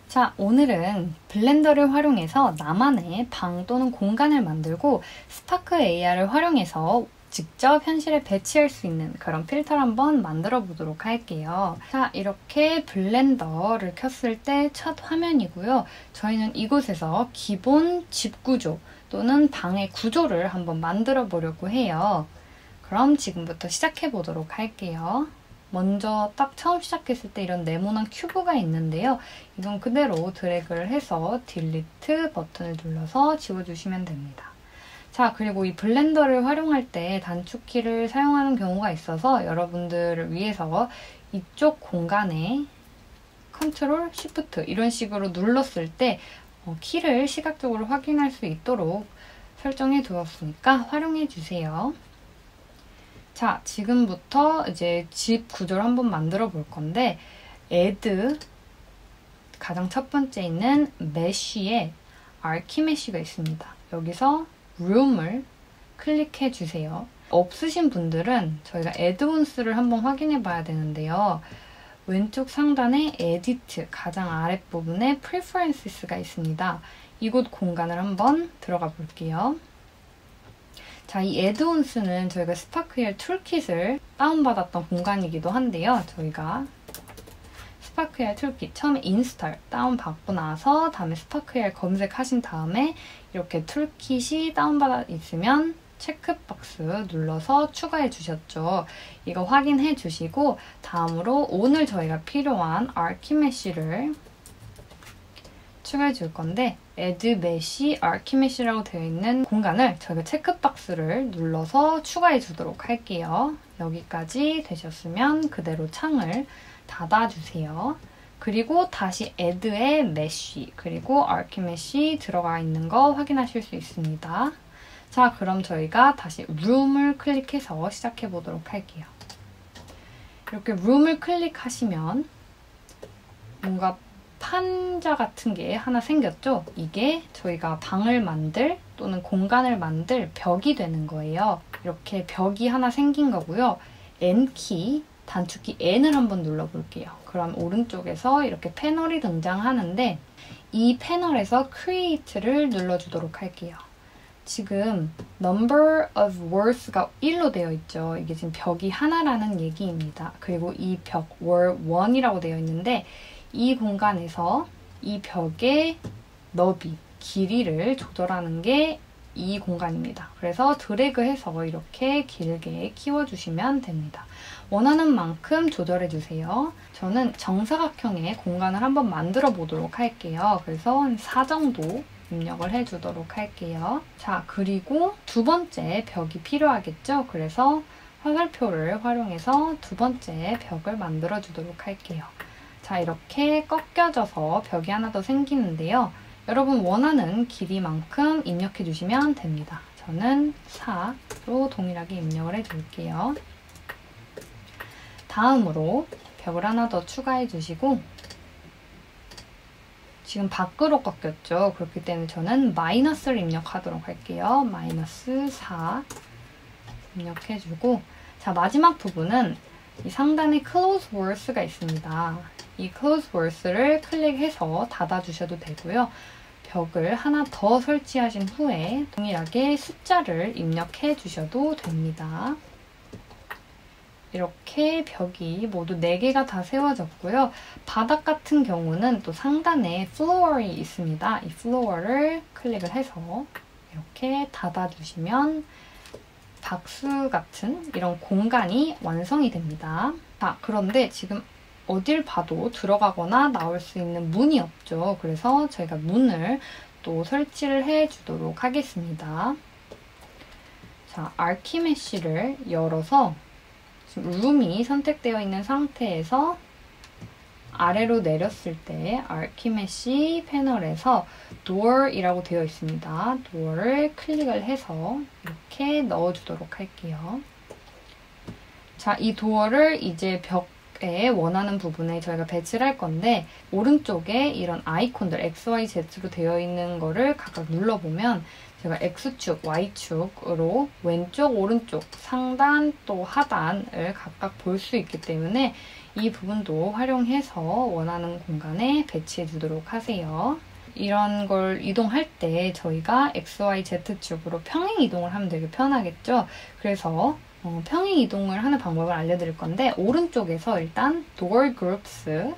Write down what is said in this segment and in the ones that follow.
자, 오늘은 블렌더를 활용해서 나만의 방 또는 공간을 만들고 스파크 AR을 활용해서 직접 현실에 배치할 수 있는 그런 필터를 한번 만들어 보도록 할게요. 자, 이렇게 블렌더를 켰을 때 첫 화면이고요. 저희는 이곳에서 기본 집 구조 또는 방의 구조를 한번 만들어 보려고 해요. 그럼 지금부터 시작해 보도록 할게요. 먼저 딱 처음 시작했을 때 이런 네모난 큐브가 있는데요. 이건 그대로 드래그를 해서 딜리트 버튼을 눌러서 지워주시면 됩니다. 자, 그리고 이 블렌더를 활용할 때 단축키를 사용하는 경우가 있어서 여러분들을 위해서 이쪽 공간에 컨트롤, 쉬프트 이런 식으로 눌렀을 때 키를 시각적으로 확인할 수 있도록 설정해 두었으니까 활용해 주세요. 자, 지금부터 이제 집 구조를 한번 만들어 볼 건데 add 가장 첫 번째 있는 mesh에 archmesh가 있습니다. 여기서 room을 클릭해 주세요. 없으신 분들은 저희가 add-ons를 한번 확인해 봐야 되는데요. 왼쪽 상단에 edit 가장 아랫부분에 preferences가 있습니다. 이곳 공간을 한번 들어가 볼게요. 자, 이 add-ons는 저희가 스파크엘 툴킷을 다운받았던 공간이기도 한데요. 저희가 스파크엘 툴킷 처음에 인스톨 다운받고 나서 다음에 스파크엘 검색하신 다음에 이렇게 툴킷이 다운받아 있으면 체크박스 눌러서 추가해 주셨죠. 이거 확인해 주시고 다음으로 오늘 저희가 필요한 archmesh를 추가해 줄 건데 add mesh archmesh라고 되어 있는 공간을 저희가 체크박스를 눌러서 추가해 주도록 할게요. 여기까지 되셨으면 그대로 창을 닫아주세요. 그리고 다시 add에 mesh 그리고 archmesh 들어가 있는 거 확인하실 수 있습니다. 자, 그럼 저희가 다시 room을 클릭해서 시작해 보도록 할게요. 이렇게 room을 클릭하시면 뭔가 판자 같은 게 하나 생겼죠? 이게 저희가 방을 만들 또는 공간을 만들 벽이 되는 거예요. 이렇게 벽이 하나 생긴 거고요. N키, 단축키 N을 한번 눌러볼게요. 그럼 오른쪽에서 이렇게 패널이 등장하는데 이 패널에서 Create를 눌러주도록 할게요. 지금 Number of Words가 1로 되어 있죠. 이게 지금 벽이 하나라는 얘기입니다. 그리고 이 벽, word 1이라고 되어 있는데 이 공간에서 이 벽의 너비, 길이를 조절하는 게 이 공간입니다. 그래서 드래그해서 이렇게 길게 키워주시면 됩니다. 원하는 만큼 조절해주세요. 저는 정사각형의 공간을 한번 만들어 보도록 할게요. 그래서 한 4 정도 입력을 해주도록 할게요. 자, 그리고 두 번째 벽이 필요하겠죠? 그래서 화살표를 활용해서 두 번째 벽을 만들어 주도록 할게요. 자, 이렇게 꺾여져서 벽이 하나 더 생기는데요. 여러분 원하는 길이만큼 입력해 주시면 됩니다. 저는 4로 동일하게 입력을 해줄게요. 다음으로 벽을 하나 더 추가해 주시고 지금 밖으로 꺾였죠. 그렇기 때문에 저는 마이너스를 입력하도록 할게요. 마이너스 4 입력해주고 자, 마지막 부분은 이 상단에 Close Words가 있습니다. 이 Close Words를 클릭해서 닫아주셔도 되고요. 벽을 하나 더 설치하신 후에 동일하게 숫자를 입력해 주셔도 됩니다. 이렇게 벽이 모두 4개가 다 세워졌고요. 바닥 같은 경우는 또 상단에 floor이 있습니다. 이 floor를 클릭을 해서 이렇게 닫아주시면 박스 같은 이런 공간이 완성이 됩니다. 자, 그런데 지금 어딜 봐도 들어가거나 나올 수 있는 문이 없죠. 그래서 저희가 문을 또 설치를 해주도록 하겠습니다. 자, archmesh를 열어서 지금 룸이 선택되어 있는 상태에서 아래로 내렸을 때 archmesh 패널에서 door이라고 되어 있습니다. door를 클릭을 해서 이렇게 넣어주도록 할게요. 자, 이 door를 이제 벽에 원하는 부분에 저희가 배치를 할 건데 오른쪽에 이런 아이콘들 XYZ로 되어 있는 거를 각각 눌러보면 제가 X축, Y축으로 왼쪽, 오른쪽, 상단 또 하단을 각각 볼 수 있기 때문에 이 부분도 활용해서 원하는 공간에 배치해 주도록 하세요. 이런 걸 이동할 때 저희가 X, Y, Z축으로 평행 이동을 하면 되게 편하겠죠? 그래서 평행 이동을 하는 방법을 알려드릴 건데 오른쪽에서 일단 door groups가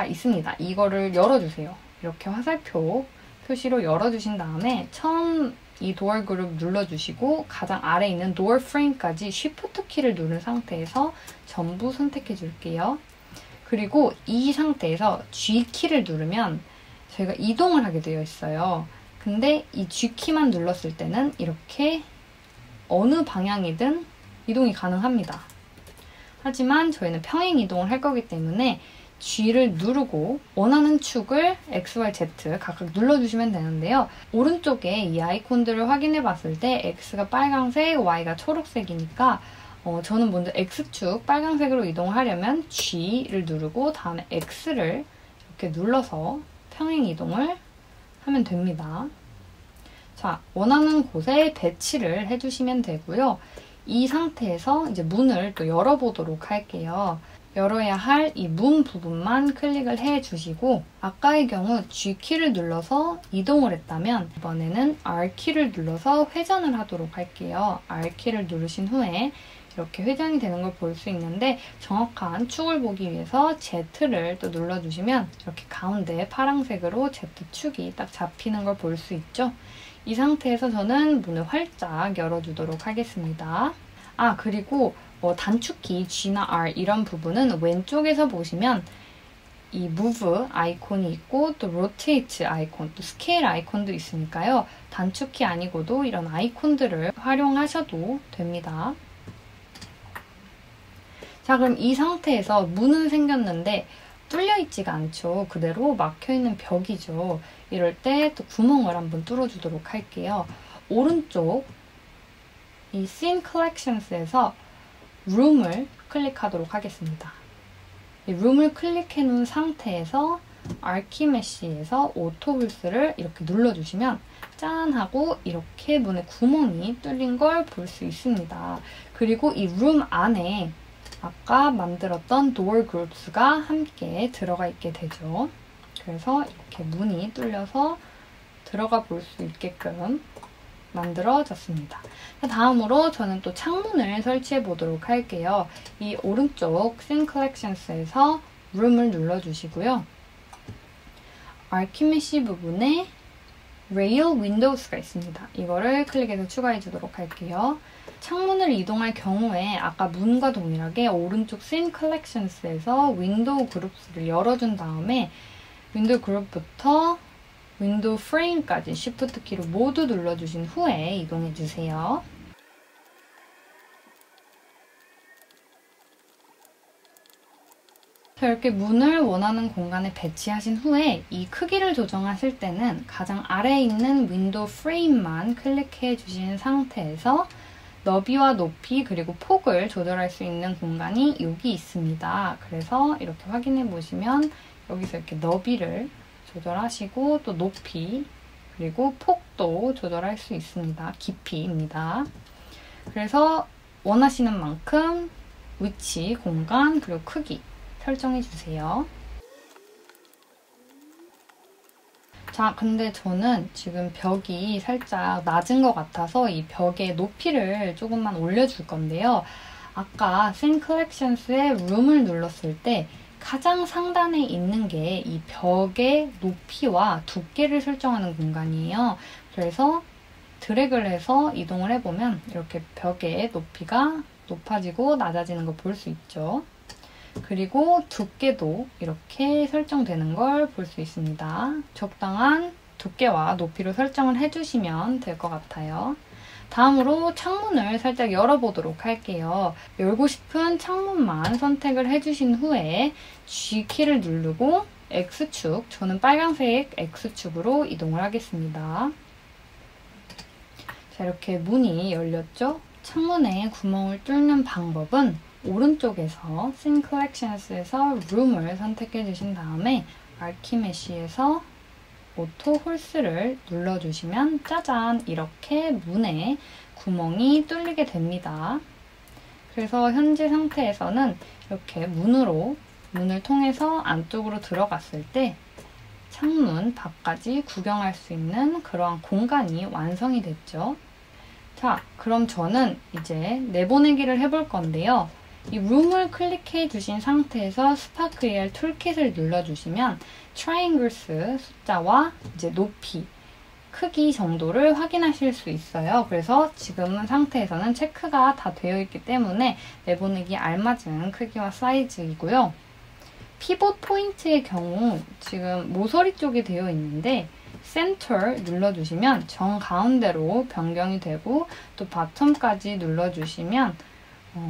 있습니다. 이거를 열어주세요. 이렇게 화살표 표시로 열어주신 다음에 처음 이 door group 눌러주시고 가장 아래에 있는 door frame까지 Shift 키를 누른 상태에서 전부 선택해 줄게요. 그리고 이 상태에서 G 키를 누르면 저희가 이동을 하게 되어 있어요. 근데 이 G 키만 눌렀을 때는 이렇게 어느 방향이든 이동이 가능합니다. 하지만 저희는 평행 이동을 할 거기 때문에 G를 누르고 원하는 축을 X, Y, Z 각각 눌러주시면 되는데요. 오른쪽에 이 아이콘들을 확인해 봤을 때 X가 빨간색, Y가 초록색이니까 저는 먼저 X축 빨간색으로 이동하려면 G를 누르고 다음에 X를 이렇게 눌러서 평행 이동을 하면 됩니다. 자, 원하는 곳에 배치를 해주시면 되고요. 이 상태에서 이제 문을 또 열어보도록 할게요. 열어야 할 이 문 부분만 클릭을 해주시고 아까의 경우 G키를 눌러서 이동을 했다면 이번에는 R키를 눌러서 회전을 하도록 할게요. R키를 누르신 후에 이렇게 회전이 되는 걸 볼 수 있는데 정확한 축을 보기 위해서 Z를 또 눌러주시면 이렇게 가운데 파란색으로 Z축이 딱 잡히는 걸 볼 수 있죠. 이 상태에서 저는 문을 활짝 열어주도록 하겠습니다. 그리고 단축키 G나 R 이런 부분은 왼쪽에서 보시면 이 Move 아이콘이 있고 또 Rotate 아이콘, 또 Scale 아이콘도 있으니까요. 단축키 아니고도 이런 아이콘들을 활용하셔도 됩니다. 자, 그럼 이 상태에서 문은 생겼는데 뚫려있지가 않죠. 그대로 막혀있는 벽이죠. 이럴 때 또 구멍을 한번 뚫어주도록 할게요. 오른쪽 이 Scene Collections에서 Room을 클릭하도록 하겠습니다. 이 Room을 클릭해 놓은 상태에서 Archimesh에서 Auto Hoose를 이렇게 눌러주시면 짠 하고 이렇게 문에 구멍이 뚫린 걸 볼 수 있습니다. 그리고 이 Room 안에 아까 만들었던 Door Groups가 함께 들어가 있게 되죠. 그래서 이렇게 문이 뚫려서 들어가 볼 수 있게끔 만들어졌습니다. 다음으로 저는 또 창문을 설치해 보도록 할게요. 이 오른쪽 Scene Collections에서 Room을 눌러주시고요. Archimesh 부분에 Rail Windows가 있습니다. 이거를 클릭해서 추가해 주도록 할게요. 창문을 이동할 경우에 아까 문과 동일하게 오른쪽 Scene Collections에서 윈도우 그룹스를 열어준 다음에 윈도우 그룹부터 윈도우 프레임까지 Shift 키로 모두 눌러주신 후에 이동해주세요. 자, 이렇게 문을 원하는 공간에 배치하신 후에 이 크기를 조정하실 때는 가장 아래에 있는 윈도우 프레임만 클릭해 주신 상태에서 너비와 높이 그리고 폭을 조절할 수 있는 공간이 여기 있습니다. 그래서 이렇게 확인해 보시면 여기서 이렇게 너비를 조절하시고 또 높이 그리고 폭도 조절할 수 있습니다. 깊이입니다. 그래서 원하시는 만큼 위치, 공간, 그리고 크기 설정해 주세요. 자, 근데 저는 지금 벽이 살짝 낮은 것 같아서 이 벽의 높이를 조금만 올려줄 건데요. 아까 Scene Collections의 Room을 눌렀을 때 가장 상단에 있는 게 이 벽의 높이와 두께를 설정하는 공간이에요. 그래서 드래그를 해서 이동을 해보면 이렇게 벽의 높이가 높아지고 낮아지는 걸 볼 수 있죠. 그리고 두께도 이렇게 설정되는 걸 볼 수 있습니다. 적당한 두께와 높이로 설정을 해주시면 될 것 같아요. 다음으로 창문을 살짝 열어보도록 할게요. 열고 싶은 창문만 선택을 해주신 후에 G키를 누르고 X축, 저는 빨간색 X축으로 이동을 하겠습니다. 자, 이렇게 문이 열렸죠? 창문에 구멍을 뚫는 방법은 오른쪽에서 Scene Collections에서 Room을 선택해 주신 다음에 Archimesh에서 오토 홀스를 눌러주시면 짜잔 이렇게 문에 구멍이 뚫리게 됩니다. 그래서 현재 상태에서는 이렇게 문을 통해서 안쪽으로 들어갔을 때 창문 밖까지 구경할 수 있는 그러한 공간이 완성이 됐죠. 자, 그럼 저는 이제 내보내기를 해볼 건데요. 이 룸을 클릭해 주신 상태에서 스파크 AR 툴킷을 눌러주시면 트라이앵글스 숫자와 이제 높이, 크기 정도를 확인하실 수 있어요. 그래서 지금 상태에서는 체크가 다 되어 있기 때문에 내보내기에 알맞은 크기와 사이즈이고요. 피봇 포인트의 경우 지금 모서리 쪽이 되어 있는데 센터 눌러주시면 정가운데로 변경이 되고 또 바텀까지 눌러주시면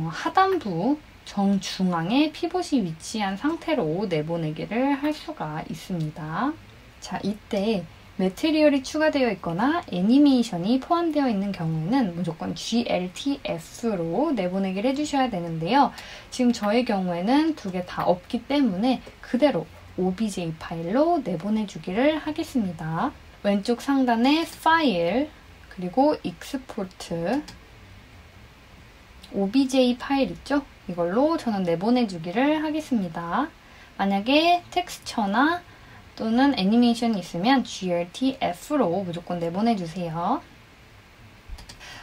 하단부 정중앙에 피봇이 위치한 상태로 내보내기를 할 수가 있습니다. 자, 이때 매트리얼이 추가되어 있거나 애니메이션이 포함되어 있는 경우에는 무조건 GLTF로 내보내기를 해주셔야 되는데요. 지금 저의 경우에는 두 개 다 없기 때문에 그대로 OBJ 파일로 내보내주기를 하겠습니다. 왼쪽 상단에 파일, 그리고 익스포트, OBJ 파일 있죠? 이걸로 저는 내보내주기를 하겠습니다. 만약에 텍스처나 또는 애니메이션이 있으면 GLTF로 무조건 내보내주세요.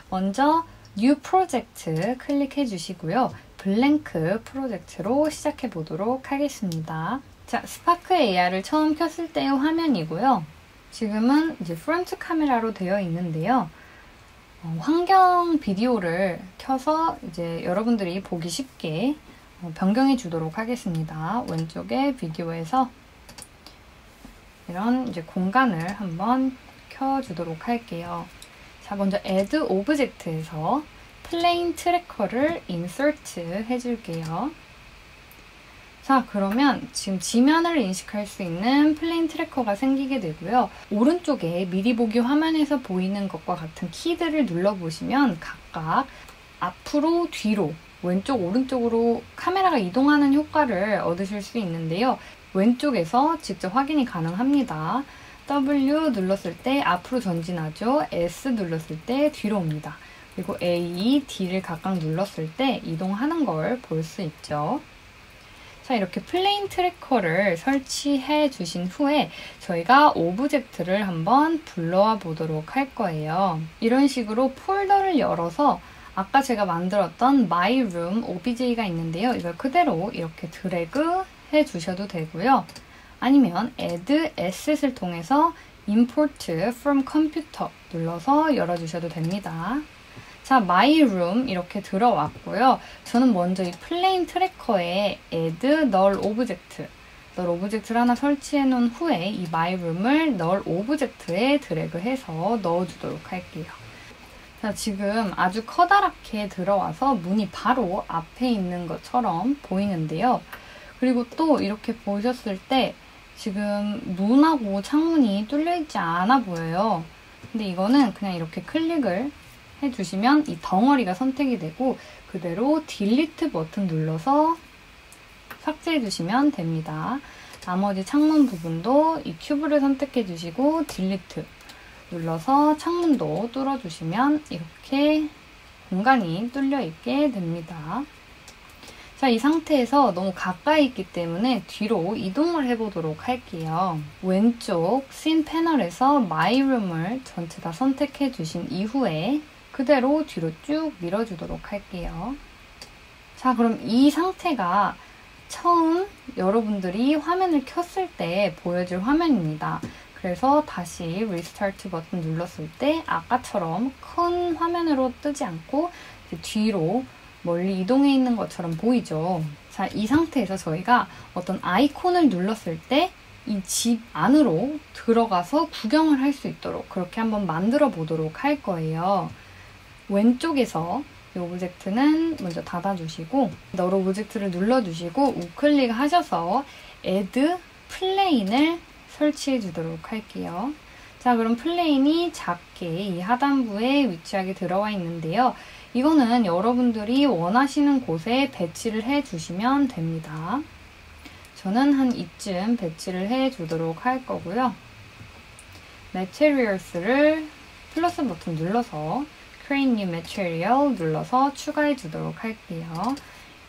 먼저 New Project 클릭해 주시고요. 블랭크 프로젝트로 시작해 보도록 하겠습니다. 자, 스파크 AR을 처음 켰을 때의 화면이고요. 지금은 이제 프론트 카메라로 되어 있는데요. 환경 비디오를 켜서 이제 여러분들이 보기 쉽게 변경해 주도록 하겠습니다. 왼쪽에 비디오에서 이런 이제 공간을 한번 켜주도록 할게요. 자, 먼저 Add Object에서 Plane Tracker를 Insert 해줄게요. 자, 그러면 지금 지면을 인식할 수 있는 플레인 트래커가 생기게 되고요. 오른쪽에 미리 보기 화면에서 보이는 것과 같은 키들을 눌러보시면 각각 앞으로, 뒤로, 왼쪽, 오른쪽으로 카메라가 이동하는 효과를 얻으실 수 있는데요. 왼쪽에서 직접 확인이 가능합니다. W 눌렀을 때 앞으로 전진하죠. S 눌렀을 때 뒤로 옵니다. 그리고 A, D를 각각 눌렀을 때 이동하는 걸 볼 수 있죠. 자, 이렇게 플레인 트래커를 설치해 주신 후에 저희가 오브젝트를 한번 불러와 보도록 할 거예요. 이런 식으로 폴더를 열어서 아까 제가 만들었던 My Room OBJ가 있는데요. 이걸 그대로 이렇게 드래그 해주셔도 되고요. 아니면 Add Asset을 통해서 Import from Computer 눌러서 열어주셔도 됩니다. 자, My Room 이렇게 들어왔고요. 저는 먼저 이 플레인 트래커에 Add Null Object, Null Object를 하나 설치해 놓은 후에 이 My Room을 Null Object에 드래그해서 넣어주도록 할게요. 자, 지금 아주 커다랗게 들어와서 문이 바로 앞에 있는 것처럼 보이는데요. 그리고 또 이렇게 보셨을 때 지금 문하고 창문이 뚫려있지 않아 보여요. 근데 이거는 그냥 이렇게 클릭을 해주시면 이 덩어리가 선택이 되고 그대로 딜리트 버튼 눌러서 삭제해주시면 됩니다. 나머지 창문 부분도 이 큐브를 선택해주시고 딜리트 눌러서 창문도 뚫어주시면 이렇게 공간이 뚫려있게 됩니다. 자, 이 상태에서 너무 가까이 있기 때문에 뒤로 이동을 해보도록 할게요. 왼쪽 씬 패널에서 My Room을 전체 다 선택해 주신 이후에 그대로 뒤로 쭉 밀어주도록 할게요. 자, 그럼 이 상태가 처음 여러분들이 화면을 켰을 때 보여줄 화면입니다. 그래서 다시 리스타트 버튼 눌렀을 때 아까처럼 큰 화면으로 뜨지 않고 뒤로 멀리 이동해 있는 것처럼 보이죠. 자, 이 상태에서 저희가 어떤 아이콘을 눌렀을 때 이 집 안으로 들어가서 구경을 할 수 있도록 그렇게 한번 만들어 보도록 할 거예요. 왼쪽에서 이 오브젝트는 먼저 닫아주시고 너로 오브젝트를 눌러주시고 우클릭 하셔서 Add Plane을 설치해 주도록 할게요. 자, 그럼 플레인이 작게 이 하단부에 위치하게 들어와 있는데요. 이거는 여러분들이 원하시는 곳에 배치를 해주시면 됩니다. 저는 한 이쯤 배치를 해주도록 할 거고요. materials를 플러스 버튼 눌러서 create new material 눌러서 추가해 주도록 할게요.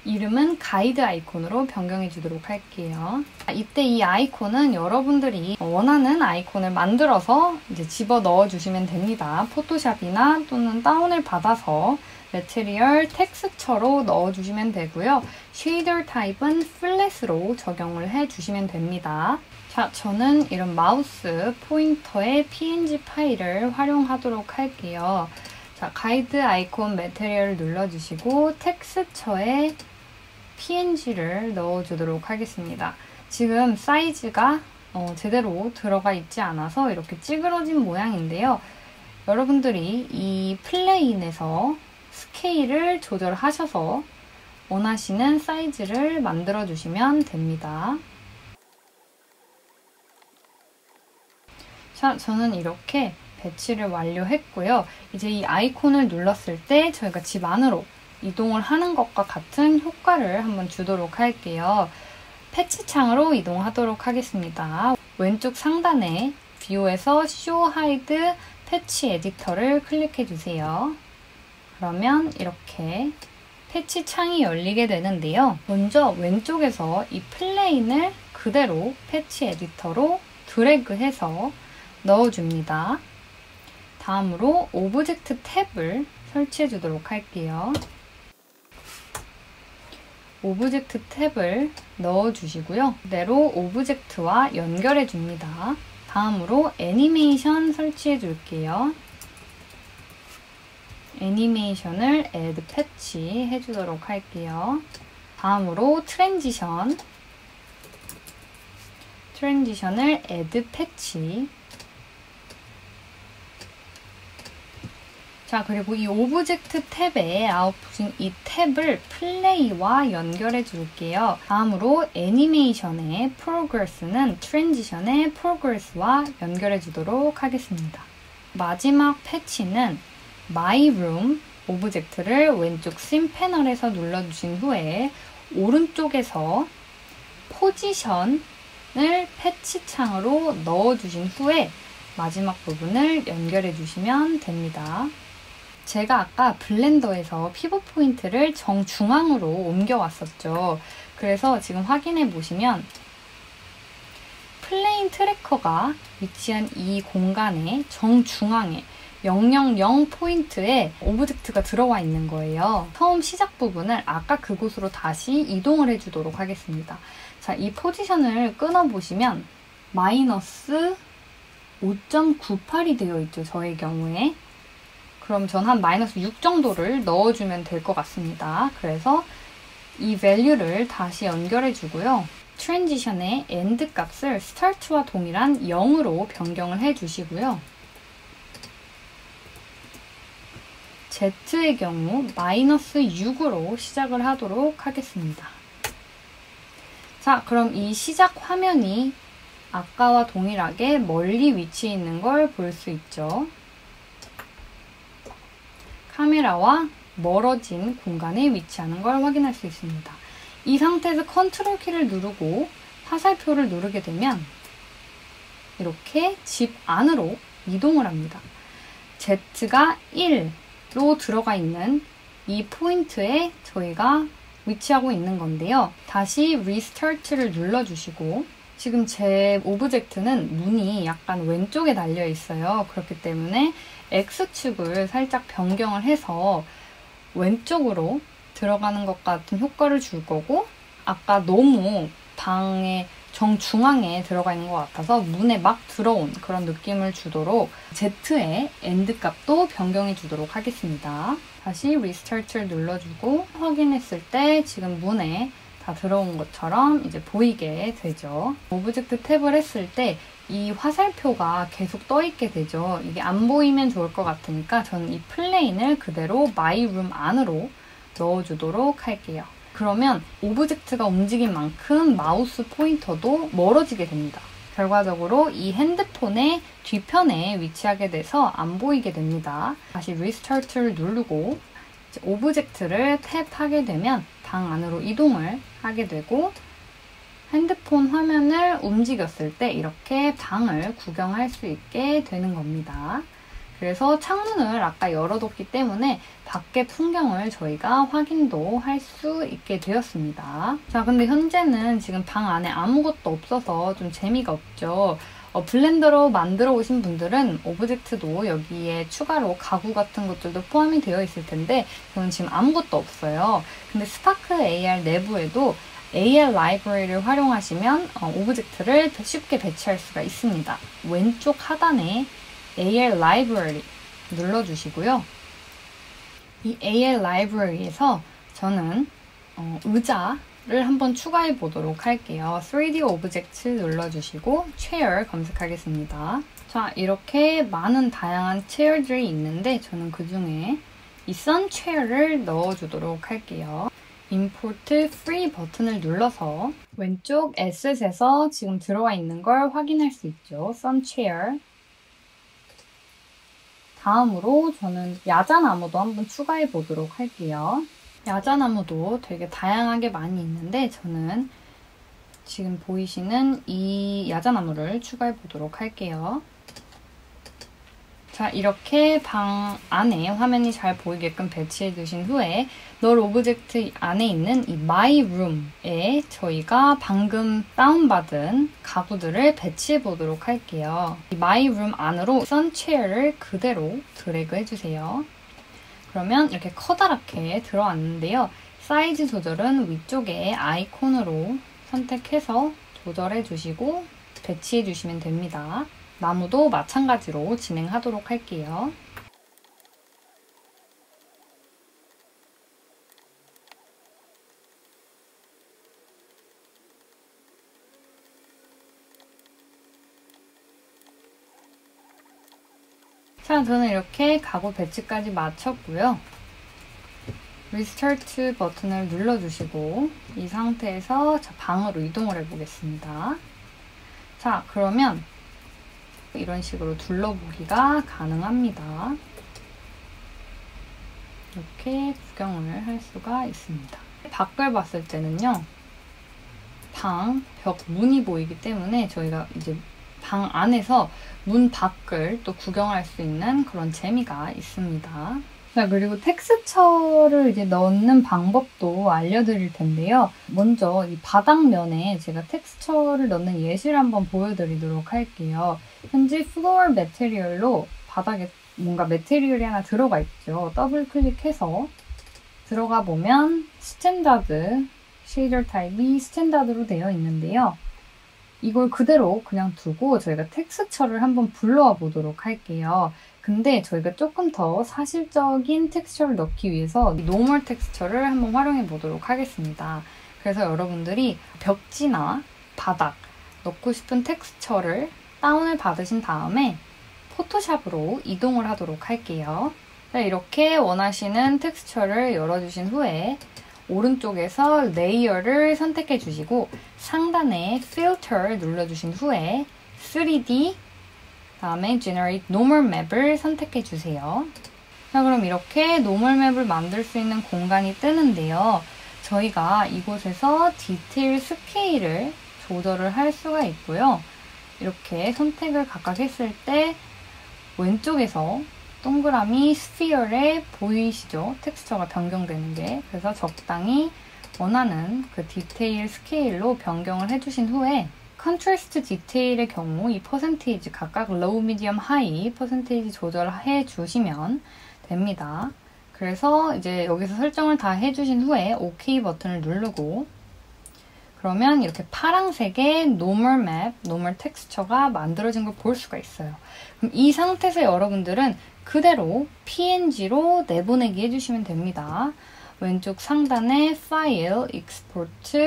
이름은 가이드 아이콘으로 변경해 주도록 할게요. 이때 이 아이콘은 여러분들이 원하는 아이콘을 만들어서 이제 집어 넣어 주시면 됩니다. 포토샵이나 또는 다운을 받아서 매트리얼 텍스처로 넣어 주시면 되고요. 쉐이더 타입은 플랫으로 적용을 해 주시면 됩니다. 자, 저는 이런 마우스 포인터의 PNG 파일을 활용하도록 할게요. 자, 가이드 아이콘 매트리얼을 눌러주시고 텍스처에 PNG를 넣어주도록 하겠습니다. 지금 사이즈가 제대로 들어가 있지 않아서 이렇게 찌그러진 모양인데요. 여러분들이 이 플레인에서 스케일을 조절하셔서 원하시는 사이즈를 만들어 주시면 됩니다. 자, 저는 이렇게 배치를 완료했고요. 이제 이 아이콘을 눌렀을 때 저희가 집 안으로 이동을 하는 것과 같은 효과를 한번 주도록 할게요. 패치 창으로 이동하도록 하겠습니다. 왼쪽 상단에 뷰에서 Show Hide 패치 에디터를 클릭해 주세요. 그러면 이렇게 패치 창이 열리게 되는데요. 먼저 왼쪽에서 이 플레인을 그대로 패치 에디터로 드래그해서 넣어줍니다. 다음으로 오브젝트 탭을 설치해 주도록 할게요. 오브젝트 탭을 넣어주시고요. 그대로 오브젝트와 연결해 줍니다. 다음으로 애니메이션 설치해 줄게요. 애니메이션을 Add 패치 해주도록 할게요. 다음으로 트랜지션을 Add 패치. 자, 그리고 이 오브젝트 탭에 아웃풋인 이 탭을 플레이와 연결해 줄게요. 다음으로 애니메이션의 프로그레스는 트랜지션의 프로그레스와 연결해 주도록 하겠습니다. 마지막 패치는 My Room 오브젝트를 왼쪽 심 패널에서 눌러주신 후에 오른쪽에서 포지션을 패치 창으로 넣어주신 후에 마지막 부분을 연결해 주시면 됩니다. 제가 아까 블렌더에서 피벗 포인트를 정중앙으로 옮겨왔었죠. 그래서 지금 확인해 보시면 플레인 트래커가 위치한 이 공간의 정중앙에 000 포인트에 오브젝트가 들어와 있는 거예요. 처음 시작 부분을 아까 그곳으로 다시 이동을 해주도록 하겠습니다. 자, 이 포지션을 끊어보시면 마이너스 5.98이 되어 있죠. 저의 경우에. 그럼 전 한 마이너스 6 정도를 넣어주면 될 것 같습니다. 그래서 이 value를 다시 연결해 주고요. 트랜지션의 end 값을 start와 동일한 0으로 변경을 해 주시고요. Z의 경우 마이너스 6으로 시작을 하도록 하겠습니다. 자, 그럼 이 시작 화면이 아까와 동일하게 멀리 위치해 있는 걸 볼 수 있죠. 카메라와 멀어진 공간에 위치하는 걸 확인할 수 있습니다. 이 상태에서 컨트롤 키를 누르고 화살표를 누르게 되면 이렇게 집 안으로 이동을 합니다. Z가 1로 들어가 있는 이 포인트에 저희가 위치하고 있는 건데요. 다시 Restart를 눌러주시고 지금 제 오브젝트는 문이 약간 왼쪽에 달려 있어요. 그렇기 때문에 X축을 살짝 변경을 해서 왼쪽으로 들어가는 것 같은 효과를 줄 거고 아까 너무 방의 정중앙에 들어가 있는 것 같아서 문에 막 들어온 그런 느낌을 주도록 Z의 end 값도 변경해 주도록 하겠습니다. 다시 Restart를 눌러주고 확인했을 때 지금 문에 다 들어온 것처럼 이제 보이게 되죠. 오브젝트 탭을 했을 때 이 화살표가 계속 떠 있게 되죠. 이게 안 보이면 좋을 것 같으니까 저는 이 플레인을 그대로 My Room 안으로 넣어주도록 할게요. 그러면 오브젝트가 움직인 만큼 마우스 포인터도 멀어지게 됩니다. 결과적으로 이 핸드폰의 뒤편에 위치하게 돼서 안 보이게 됩니다. 다시 리스타트를 누르고 오브젝트를 탭하게 되면 방 안으로 이동을 하게 되고 핸드폰 화면을 움직였을 때 이렇게 방을 구경할 수 있게 되는 겁니다. 그래서 창문을 아까 열어뒀기 때문에 밖의 풍경을 저희가 확인도 할 수 있게 되었습니다. 자, 근데 현재는 지금 방 안에 아무것도 없어서 좀 재미가 없죠. 블렌더로 만들어 오신 분들은 오브젝트도 여기에 추가로 가구 같은 것들도 포함이 되어 있을 텐데 저는 지금 아무것도 없어요. 근데 스파크 AR 내부에도 AR 라이브러리를 활용하시면 오브젝트를 쉽게 배치할 수가 있습니다. 왼쪽 하단에 AR 라이브러리 눌러주시고요. 이 AR 라이브러리에서 저는 의자를 한번 추가해 보도록 할게요. 3D 오브젝트 눌러주시고 chair 검색하겠습니다. 자, 이렇게 많은 다양한 체어들이 있는데 저는 그 중에 이 sun chair를 넣어주도록 할게요. Import Free 버튼을 눌러서 왼쪽 Asset에서 지금 들어와 있는 걸 확인할 수 있죠. sun chair. 다음으로 저는 야자나무도 한번 추가해 보도록 할게요. 야자나무도 되게 다양하게 많이 있는데 저는 지금 보이시는 이 야자나무를 추가해 보도록 할게요. 자, 이렇게 방 안에 화면이 잘 보이게끔 배치해 두신 후에 널 오브젝트 안에 있는 이 My Room에 저희가 방금 다운받은 가구들을 배치해 보도록 할게요. 이 My Room 안으로 Sun Chair를 그대로 드래그 해주세요. 그러면 이렇게 커다랗게 들어왔는데요. 사이즈 조절은 위쪽에 아이콘으로 선택해서 조절해 주시고 배치해 주시면 됩니다. 나무도 마찬가지로 진행하도록 할게요. 자, 저는 이렇게 가구 배치까지 마쳤고요. 리스타트 버튼을 눌러주시고 이 상태에서 방으로 이동을 해보겠습니다. 자, 그러면 이런 식으로 둘러보기가 가능합니다. 이렇게 구경을 할 수가 있습니다. 밖을 봤을 때는요. 방, 벽, 문이 보이기 때문에 저희가 이제 방 안에서 문 밖을 또 구경할 수 있는 그런 재미가 있습니다. 자, 그리고 텍스처를 이제 넣는 방법도 알려드릴 텐데요. 먼저 이 바닥면에 제가 텍스처를 넣는 예시를 한번 보여드리도록 할게요. 현재 플로어 매테리얼로 바닥에 뭔가 매테리얼이 하나 들어가 있죠. 더블 클릭해서 들어가 보면 스탠다드 쉐이더 타입이 스탠다드로 되어 있는데요. 이걸 그대로 그냥 두고 저희가 텍스처를 한번 불러와 보도록 할게요. 근데 저희가 조금 더 사실적인 텍스처를 넣기 위해서 노멀 텍스처를 한번 활용해 보도록 하겠습니다. 그래서 여러분들이 벽지나 바닥 넣고 싶은 텍스처를 다운을 받으신 다음에 포토샵으로 이동을 하도록 할게요. 이렇게 원하시는 texture를 열어주신 후에 오른쪽에서 레이어를 선택해 주시고 상단에 filter를 눌러주신 후에 3D 다음에 generate normal map을 선택해 주세요. 자, 그럼 이렇게 normal map을 만들 수 있는 공간이 뜨는데요. 저희가 이곳에서 디테일 스케일을 조절을 할 수가 있고요. 이렇게 선택을 각각 했을 때 왼쪽에서 동그라미 스피어에 보이시죠? 텍스처가 변경되는 게. 그래서 적당히 원하는 그 디테일 스케일로 변경을 해주신 후에 컨트라스트 디테일의 경우 이 퍼센테이지 각각 로우, 미디엄, 하이 퍼센테이지 조절해 주시면 됩니다. 그래서 이제 여기서 설정을 다 해주신 후에 OK 버튼을 누르고 그러면 이렇게 파란색의 normal map, normal texture가 만들어진 걸 볼 수가 있어요. 그럼 이 상태에서 여러분들은 그대로 PNG로 내보내기 해주시면 됩니다. 왼쪽 상단에 File, Export,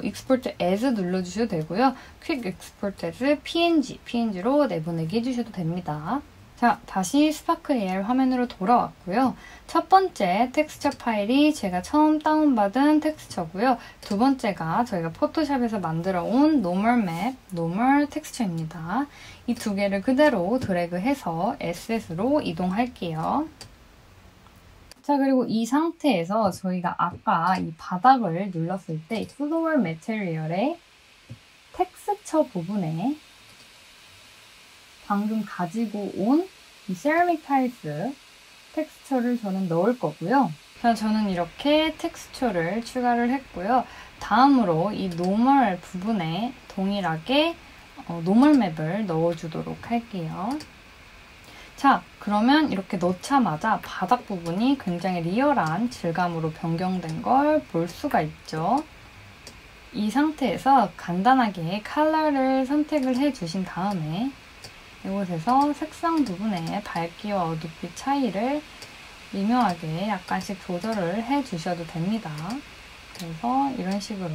Export as 눌러주셔도 되고요. Quick Export as PNG로 내보내기 해주셔도 됩니다. 자, 다시 스파크 AR 화면으로 돌아왔고요. 첫 번째 텍스처 파일이 제가 처음 다운받은 텍스처고요. 두 번째가 저희가 포토샵에서 만들어 온 normal map, normal 텍스처입니다. 이 두 개를 그대로 드래그해서 Asset으로 이동할게요. 자, 그리고 이 상태에서 저희가 아까 이 바닥을 눌렀을 때 Floor Material에 텍스처 부분에 방금 가지고 온 이 세라믹 타일스 텍스처를 저는 넣을 거고요. 저는 이렇게 텍스처를 추가를 했고요. 다음으로 이 노멀 부분에 동일하게 노멀 맵을 넣어주도록 할게요. 자, 그러면 이렇게 넣자마자 바닥 부분이 굉장히 리얼한 질감으로 변경된 걸 볼 수가 있죠. 이 상태에서 간단하게 컬러를 선택을 해주신 다음에 이곳에서 색상 부분에 밝기와 어둡기 차이를 미묘하게 약간씩 조절을 해주셔도 됩니다. 그래서 이런 식으로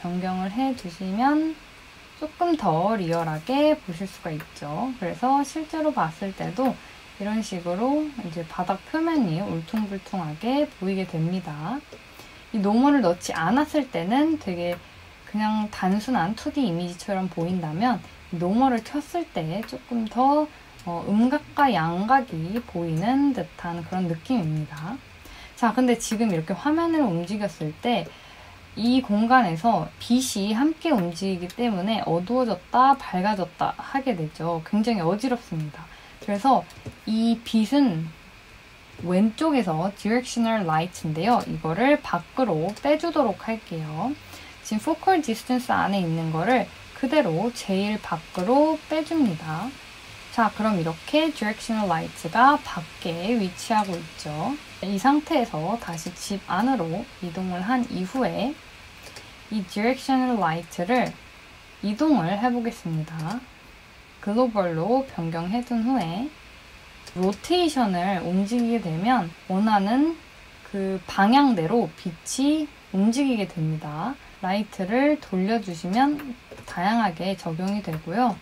변경을 해주시면 조금 더 리얼하게 보실 수가 있죠. 그래서 실제로 봤을 때도 이런 식으로 이제 바닥 표면이 울퉁불퉁하게 보이게 됩니다. 이 노멀을 넣지 않았을 때는 되게 그냥 단순한 2D 이미지처럼 보인다면 노멀을 켰을 때 조금 더 음각과 양각이 보이는 듯한 그런 느낌입니다. 자, 근데 지금 이렇게 화면을 움직였을 때 이 공간에서 빛이 함께 움직이기 때문에 어두워졌다, 밝아졌다 하게 되죠. 굉장히 어지럽습니다. 그래서 이 빛은 왼쪽에서 Directional Light인데요. 이거를 밖으로 빼주도록 할게요. 지금 Focal Distance 안에 있는 거를 그대로 제일 밖으로 빼줍니다. 자, 그럼 이렇게 Directional Light가 밖에 위치하고 있죠. 이 상태에서 다시 집 안으로 이동을 한 이후에 이 Directional Light를 이동을 해보겠습니다. 글로벌로 변경해둔 후에 로테이션을 움직이게 되면 원하는 그 방향대로 빛이 움직이게 됩니다. 라이트를 돌려주시면 다양하게 적용이 되고요.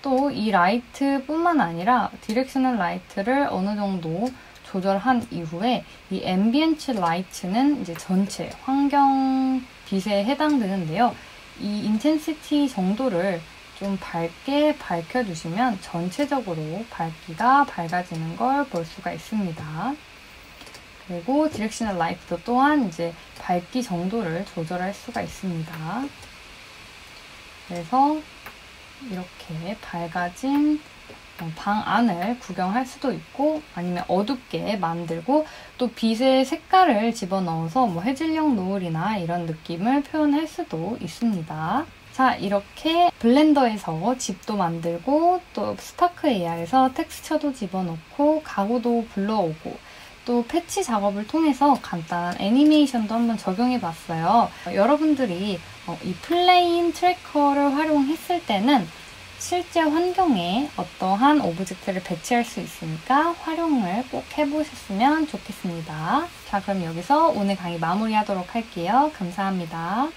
또 이 라이트뿐만 아니라 디렉셔널 라이트를 어느 정도 조절한 이후에 이 앰비언트 라이트는 이제 전체 환경 빛에 해당되는데요. 이 인텐시티 정도를 좀 밝게 밝혀주시면 전체적으로 밝기가 밝아지는 걸 볼 수가 있습니다. 그리고 디렉셔널 라이트도 또한 이제 밝기 정도를 조절할 수가 있습니다. 그래서 이렇게 밝아진 방 안을 구경할 수도 있고 아니면 어둡게 만들고 또 빛의 색깔을 집어넣어서 뭐 해질녘 노을이나 이런 느낌을 표현할 수도 있습니다. 자, 이렇게 블렌더에서 집도 만들고 또 스파크 AR에서 텍스처도 집어넣고 가구도 불러오고 또 패치 작업을 통해서 간단한 애니메이션도 한번 적용해봤어요. 여러분들이 이 플레인 트래커를 활용했을 때는 실제 환경에 어떠한 오브젝트를 배치할 수 있으니까 활용을 꼭 해보셨으면 좋겠습니다. 자, 그럼 여기서 오늘 강의 마무리하도록 할게요. 감사합니다.